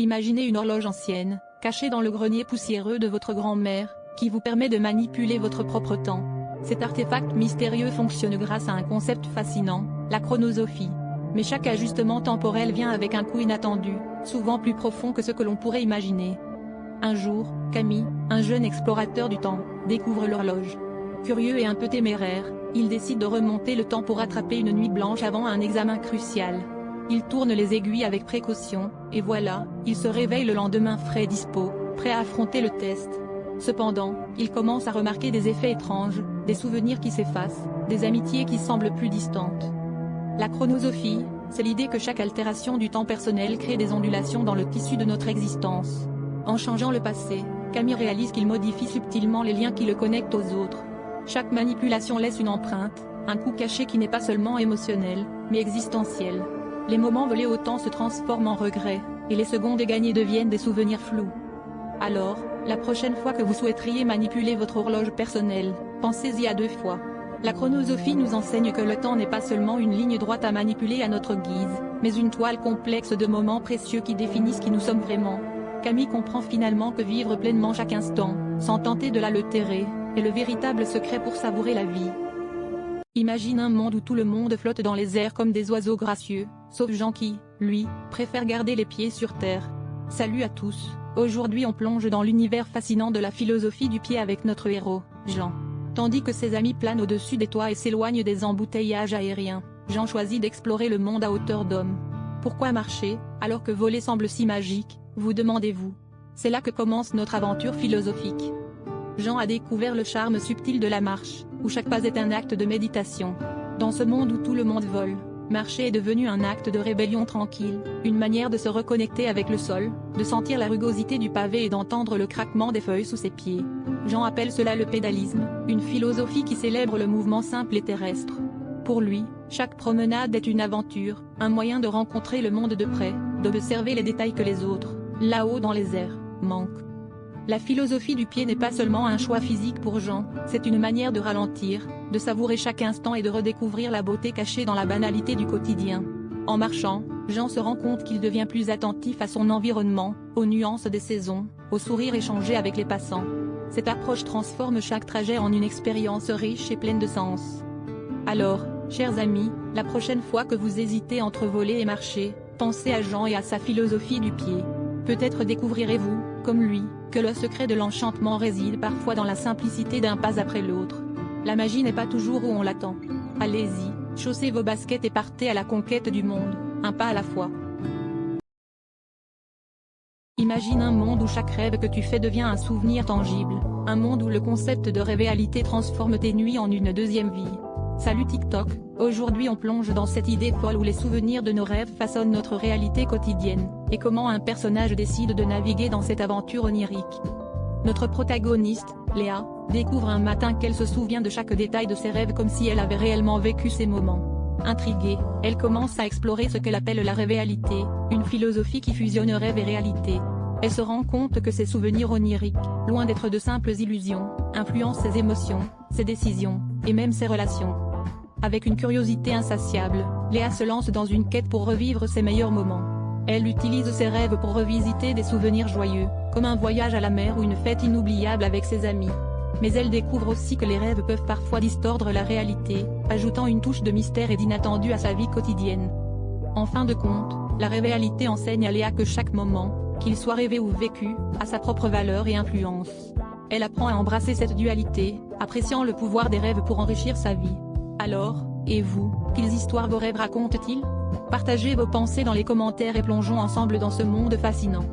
Imaginez une horloge ancienne, cachée dans le grenier poussiéreux de votre grand-mère, qui vous permet de manipuler votre propre temps. Cet artefact mystérieux fonctionne grâce à un concept fascinant, la chronosophie. Mais chaque ajustement temporel vient avec un coût inattendu, souvent plus profond que ce que l'on pourrait imaginer. Un jour, Camille, un jeune explorateur du temps, découvre l'horloge. Curieux et un peu téméraire, il décide de remonter le temps pour attraper une nuit blanche avant un examen crucial. Il tourne les aiguilles avec précaution, et voilà, il se réveille le lendemain frais et dispo, prêt à affronter le test. Cependant, il commence à remarquer des effets étranges, des souvenirs qui s'effacent, des amitiés qui semblent plus distantes. La chronosophie, c'est l'idée que chaque altération du temps personnel crée des ondulations dans le tissu de notre existence. En changeant le passé, Camille réalise qu'il modifie subtilement les liens qui le connectent aux autres. Chaque manipulation laisse une empreinte, un coup caché qui n'est pas seulement émotionnel, mais existentiel. Les moments volés au temps se transforment en regrets, et les secondes gagnées deviennent des souvenirs flous. Alors, la prochaine fois que vous souhaiteriez manipuler votre horloge personnelle, pensez-y à deux fois. La chronosophie nous enseigne que le temps n'est pas seulement une ligne droite à manipuler à notre guise, mais une toile complexe de moments précieux qui définissent qui nous sommes vraiment. Camille comprend finalement que vivre pleinement chaque instant, sans tenter de l'altérer, est le véritable secret pour savourer la vie. Imagine un monde où tout le monde flotte dans les airs comme des oiseaux gracieux, sauf Jean qui, lui, préfère garder les pieds sur terre. Salut à tous, aujourd'hui on plonge dans l'univers fascinant de la philosophie du pied avec notre héros, Jean. Tandis que ses amis planent au-dessus des toits et s'éloignent des embouteillages aériens, Jean choisit d'explorer le monde à hauteur d'homme. Pourquoi marcher, alors que voler semble si magique, vous demandez-vous? C'est là que commence notre aventure philosophique. Jean a découvert le charme subtil de la marche, où chaque pas est un acte de méditation. Dans ce monde où tout le monde vole, marcher est devenu un acte de rébellion tranquille, une manière de se reconnecter avec le sol, de sentir la rugosité du pavé et d'entendre le craquement des feuilles sous ses pieds. Jean appelle cela le pédalisme, une philosophie qui célèbre le mouvement simple et terrestre. Pour lui, chaque promenade est une aventure, un moyen de rencontrer le monde de près, d'observer les détails que les autres, là-haut dans les airs, manquent. La philosophie du pied n'est pas seulement un choix physique pour Jean, c'est une manière de ralentir, de savourer chaque instant et de redécouvrir la beauté cachée dans la banalité du quotidien. En marchant, Jean se rend compte qu'il devient plus attentif à son environnement, aux nuances des saisons, aux sourires échangés avec les passants. Cette approche transforme chaque trajet en une expérience riche et pleine de sens. Alors, chers amis, la prochaine fois que vous hésitez entre voler et marcher, pensez à Jean et à sa philosophie du pied. Peut-être découvrirez-vous, comme lui, que le secret de l'enchantement réside parfois dans la simplicité d'un pas après l'autre. La magie n'est pas toujours où on l'attend. Allez-y, chaussez vos baskets et partez à la conquête du monde, un pas à la fois. Imagine un monde où chaque rêve que tu fais devient un souvenir tangible, un monde où le concept de réalité transforme tes nuits en une deuxième vie. Salut TikTok, aujourd'hui on plonge dans cette idée folle où les souvenirs de nos rêves façonnent notre réalité quotidienne, et comment un personnage décide de naviguer dans cette aventure onirique. Notre protagoniste, Léa, découvre un matin qu'elle se souvient de chaque détail de ses rêves comme si elle avait réellement vécu ces moments. Intriguée, elle commence à explorer ce qu'elle appelle la révéalité, une philosophie qui fusionne rêve et réalité. Elle se rend compte que ses souvenirs oniriques, loin d'être de simples illusions, influencent ses émotions, ses décisions, et même ses relations. Avec une curiosité insatiable, Léa se lance dans une quête pour revivre ses meilleurs moments. Elle utilise ses rêves pour revisiter des souvenirs joyeux, comme un voyage à la mer ou une fête inoubliable avec ses amis. Mais elle découvre aussi que les rêves peuvent parfois distordre la réalité, ajoutant une touche de mystère et d'inattendu à sa vie quotidienne. En fin de compte, la réalité enseigne à Léa que chaque moment, qu'il soit rêvé ou vécu, a sa propre valeur et influence. Elle apprend à embrasser cette dualité, appréciant le pouvoir des rêves pour enrichir sa vie. Alors, et vous, quelles histoires vos rêves racontent-ils? Partagez vos pensées dans les commentaires et plongeons ensemble dans ce monde fascinant.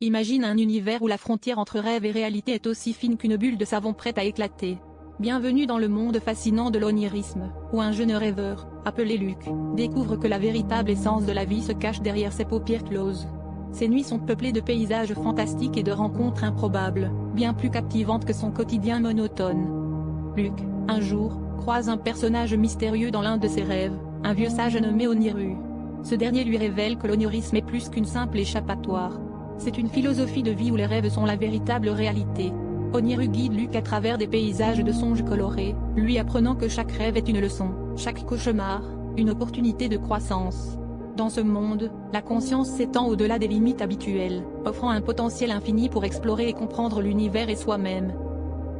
Imagine un univers où la frontière entre rêve et réalité est aussi fine qu'une bulle de savon prête à éclater. Bienvenue dans le monde fascinant de l'onirisme, où un jeune rêveur, appelé Luc, découvre que la véritable essence de la vie se cache derrière ses paupières closes. Ces nuits sont peuplées de paysages fantastiques et de rencontres improbables, bien plus captivantes que son quotidien monotone. Luc, un jour, croise un personnage mystérieux dans l'un de ses rêves, un vieux sage nommé Oniru. Ce dernier lui révèle que l'onirisme est plus qu'une simple échappatoire. C'est une philosophie de vie où les rêves sont la véritable réalité. Oniru guide Luc à travers des paysages de songes colorés, lui apprenant que chaque rêve est une leçon, chaque cauchemar, une opportunité de croissance. Dans ce monde, la conscience s'étend au-delà des limites habituelles, offrant un potentiel infini pour explorer et comprendre l'univers et soi-même.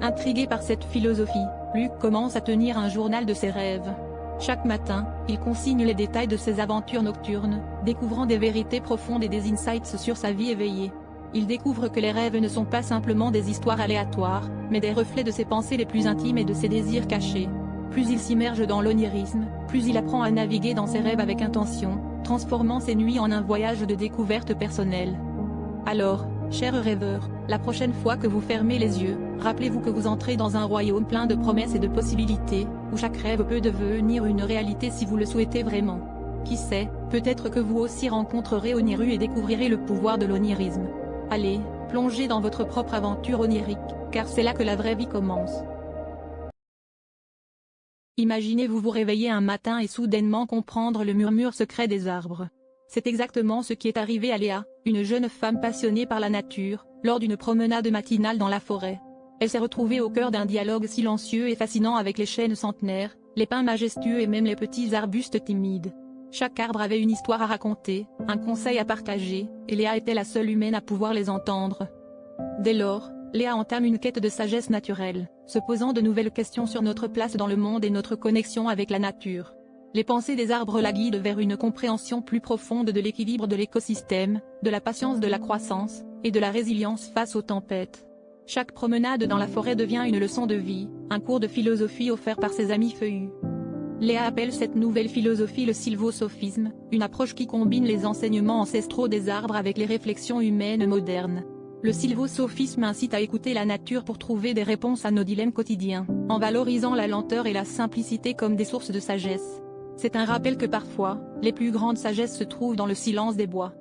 Intrigué par cette philosophie, Luke commence à tenir un journal de ses rêves. Chaque matin, il consigne les détails de ses aventures nocturnes, découvrant des vérités profondes et des insights sur sa vie éveillée. Il découvre que les rêves ne sont pas simplement des histoires aléatoires, mais des reflets de ses pensées les plus intimes et de ses désirs cachés. Plus il s'immerge dans l'onirisme, plus il apprend à naviguer dans ses rêves avec intention, transformant ses nuits en un voyage de découverte personnelle. Alors, chers rêveurs, la prochaine fois que vous fermez les yeux, rappelez-vous que vous entrez dans un royaume plein de promesses et de possibilités, où chaque rêve peut devenir une réalité si vous le souhaitez vraiment. Qui sait, peut-être que vous aussi rencontrerez Oniru et découvrirez le pouvoir de l'onirisme. Allez, plongez dans votre propre aventure onirique, car c'est là que la vraie vie commence. Imaginez-vous vous réveiller un matin et soudainement comprendre le murmure secret des arbres. C'est exactement ce qui est arrivé à Léa, une jeune femme passionnée par la nature, lors d'une promenade matinale dans la forêt. Elle s'est retrouvée au cœur d'un dialogue silencieux et fascinant avec les chênes centenaires, les pins majestueux et même les petits arbustes timides. Chaque arbre avait une histoire à raconter, un conseil à partager, et Léa était la seule humaine à pouvoir les entendre. Dès lors, Léa entame une quête de sagesse naturelle, se posant de nouvelles questions sur notre place dans le monde et notre connexion avec la nature. Les pensées des arbres la guident vers une compréhension plus profonde de l'équilibre de l'écosystème, de la patience de la croissance, et de la résilience face aux tempêtes. Chaque promenade dans la forêt devient une leçon de vie, un cours de philosophie offert par ses amis feuillus. Léa appelle cette nouvelle philosophie le sylvosophisme, une approche qui combine les enseignements ancestraux des arbres avec les réflexions humaines modernes. Le sylvosophisme incite à écouter la nature pour trouver des réponses à nos dilemmes quotidiens, en valorisant la lenteur et la simplicité comme des sources de sagesse. C'est un rappel que parfois, les plus grandes sagesses se trouvent dans le silence des bois.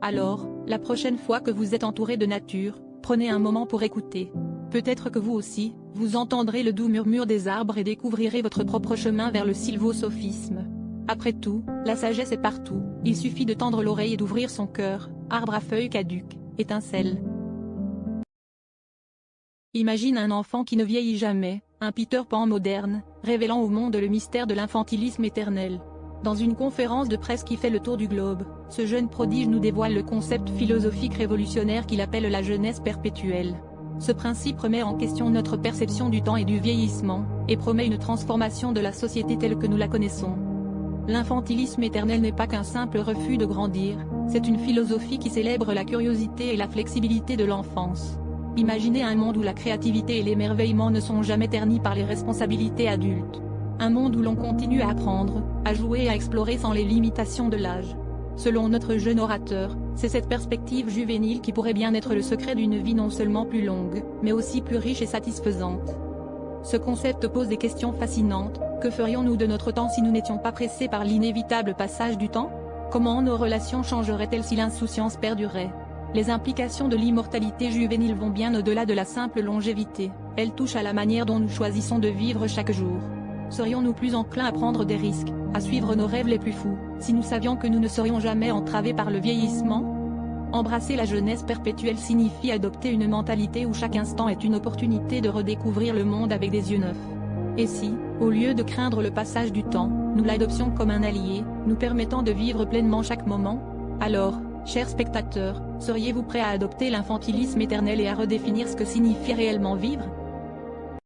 Alors, la prochaine fois que vous êtes entouré de nature, prenez un moment pour écouter. Peut-être que vous aussi, vous entendrez le doux murmure des arbres et découvrirez votre propre chemin vers le sylvosophisme. Après tout, la sagesse est partout, il suffit de tendre l'oreille et d'ouvrir son cœur. Arbre à feuilles caduques, étincelle. Imagine un enfant qui ne vieillit jamais, un Peter Pan moderne, révélant au monde le mystère de l'infantilisme éternel. Dans une conférence de presse qui fait le tour du globe, ce jeune prodige nous dévoile le concept philosophique révolutionnaire qu'il appelle la jeunesse perpétuelle. Ce principe remet en question notre perception du temps et du vieillissement, et promet une transformation de la société telle que nous la connaissons. L'infantilisme éternel n'est pas qu'un simple refus de grandir, c'est une philosophie qui célèbre la curiosité et la flexibilité de l'enfance. Imaginez un monde où la créativité et l'émerveillement ne sont jamais ternis par les responsabilités adultes. Un monde où l'on continue à apprendre, à jouer et à explorer sans les limitations de l'âge. Selon notre jeune orateur, c'est cette perspective juvénile qui pourrait bien être le secret d'une vie non seulement plus longue, mais aussi plus riche et satisfaisante. Ce concept pose des questions fascinantes. Que ferions-nous de notre temps si nous n'étions pas pressés par l'inévitable passage du temps? Comment nos relations changeraient-elles si l'insouciance perdurait? Les implications de l'immortalité juvénile vont bien au-delà de la simple longévité, elles touchent à la manière dont nous choisissons de vivre chaque jour. Serions-nous plus enclins à prendre des risques, à suivre nos rêves les plus fous, si nous savions que nous ne serions jamais entravés par le vieillissement? Embrasser la jeunesse perpétuelle signifie adopter une mentalité où chaque instant est une opportunité de redécouvrir le monde avec des yeux neufs. Et si, au lieu de craindre le passage du temps, nous l'adoptions comme un allié, nous permettant de vivre pleinement chaque moment? Alors, chers spectateurs, seriez-vous prêts à adopter l'infantilisme éternel et à redéfinir ce que signifie réellement vivre?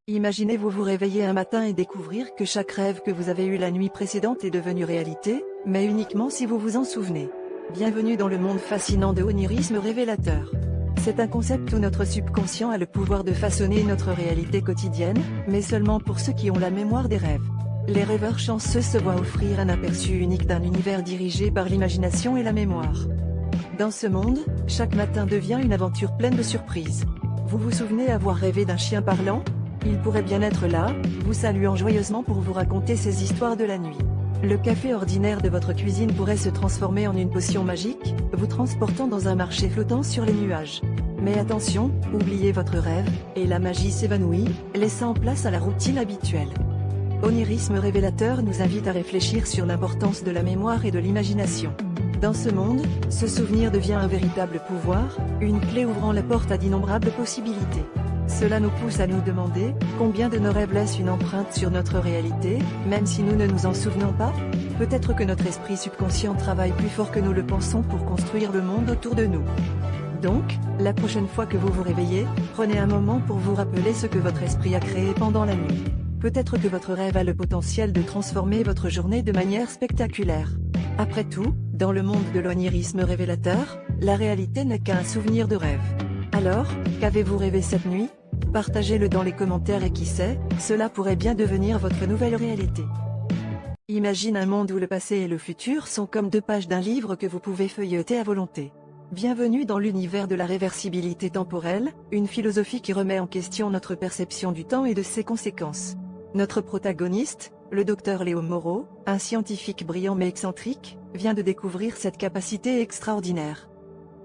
Imaginez-vous vous réveiller un matin et découvrir que chaque rêve que vous avez eu la nuit précédente est devenu réalité, mais uniquement si vous vous en souvenez. Bienvenue dans le monde fascinant de onirisme révélateur. C'est un concept où notre subconscient a le pouvoir de façonner notre réalité quotidienne, mais seulement pour ceux qui ont la mémoire des rêves. Les rêveurs chanceux se voient offrir un aperçu unique d'un univers dirigé par l'imagination et la mémoire. Dans ce monde, chaque matin devient une aventure pleine de surprises. Vous vous souvenez avoir rêvé d'un chien parlant? Il pourrait bien être là, vous saluant joyeusement pour vous raconter ses histoires de la nuit. Le café ordinaire de votre cuisine pourrait se transformer en une potion magique, vous transportant dans un marché flottant sur les nuages. Mais attention, oubliez votre rêve, et la magie s'évanouit, laissant place à la routine habituelle. Onirisme révélateur nous invite à réfléchir sur l'importance de la mémoire et de l'imagination. Dans ce monde, ce souvenir devient un véritable pouvoir, une clé ouvrant la porte à d'innombrables possibilités. Cela nous pousse à nous demander, combien de nos rêves laissent une empreinte sur notre réalité, même si nous ne nous en souvenons pas? Peut-être que notre esprit subconscient travaille plus fort que nous le pensons pour construire le monde autour de nous. Donc, la prochaine fois que vous vous réveillez, prenez un moment pour vous rappeler ce que votre esprit a créé pendant la nuit. Peut-être que votre rêve a le potentiel de transformer votre journée de manière spectaculaire. Après tout, dans le monde de l'onirisme révélateur, la réalité n'est qu'un souvenir de rêve. Alors, qu'avez-vous rêvé cette nuit? Partagez-le dans les commentaires et qui sait, cela pourrait bien devenir votre nouvelle réalité. Imagine un monde où le passé et le futur sont comme 2 pages d'un livre que vous pouvez feuilleter à volonté. Bienvenue dans l'univers de la réversibilité temporelle, une philosophie qui remet en question notre perception du temps et de ses conséquences. Notre protagoniste, le docteur Léo Moreau, un scientifique brillant mais excentrique, vient de découvrir cette capacité extraordinaire.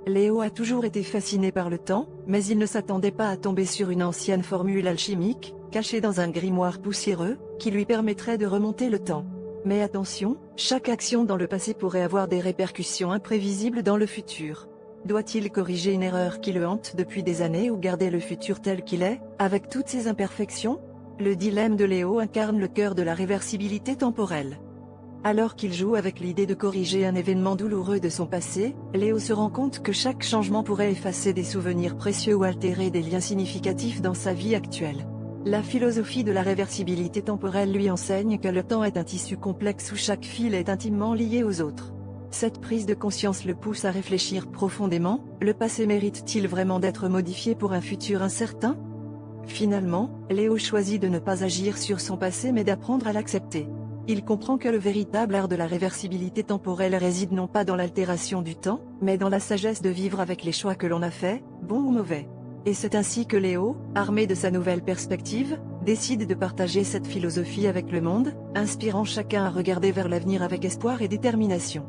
Léo a toujours été fasciné par le temps, mais il ne s'attendait pas à tomber sur une ancienne formule alchimique, cachée dans un grimoire poussiéreux, qui lui permettrait de remonter le temps. Mais attention, chaque action dans le passé pourrait avoir des répercussions imprévisibles dans le futur. Doit-il corriger une erreur qui le hante depuis des années ou garder le futur tel qu'il est, avec toutes ses imperfections? Le dilemme de Léo incarne le cœur de la réversibilité temporelle. Alors qu'il joue avec l'idée de corriger un événement douloureux de son passé, Léo se rend compte que chaque changement pourrait effacer des souvenirs précieux ou altérer des liens significatifs dans sa vie actuelle. La philosophie de la réversibilité temporelle lui enseigne que le temps est un tissu complexe où chaque fil est intimement lié aux autres. Cette prise de conscience le pousse à réfléchir profondément, le passé mérite-t-il vraiment d'être modifié pour un futur incertain? Finalement, Léo choisit de ne pas agir sur son passé mais d'apprendre à l'accepter. Il comprend que le véritable art de la réversibilité temporelle réside non pas dans l'altération du temps, mais dans la sagesse de vivre avec les choix que l'on a faits, bons ou mauvais. Et c'est ainsi que Léo, armé de sa nouvelle perspective, décide de partager cette philosophie avec le monde, inspirant chacun à regarder vers l'avenir avec espoir et détermination.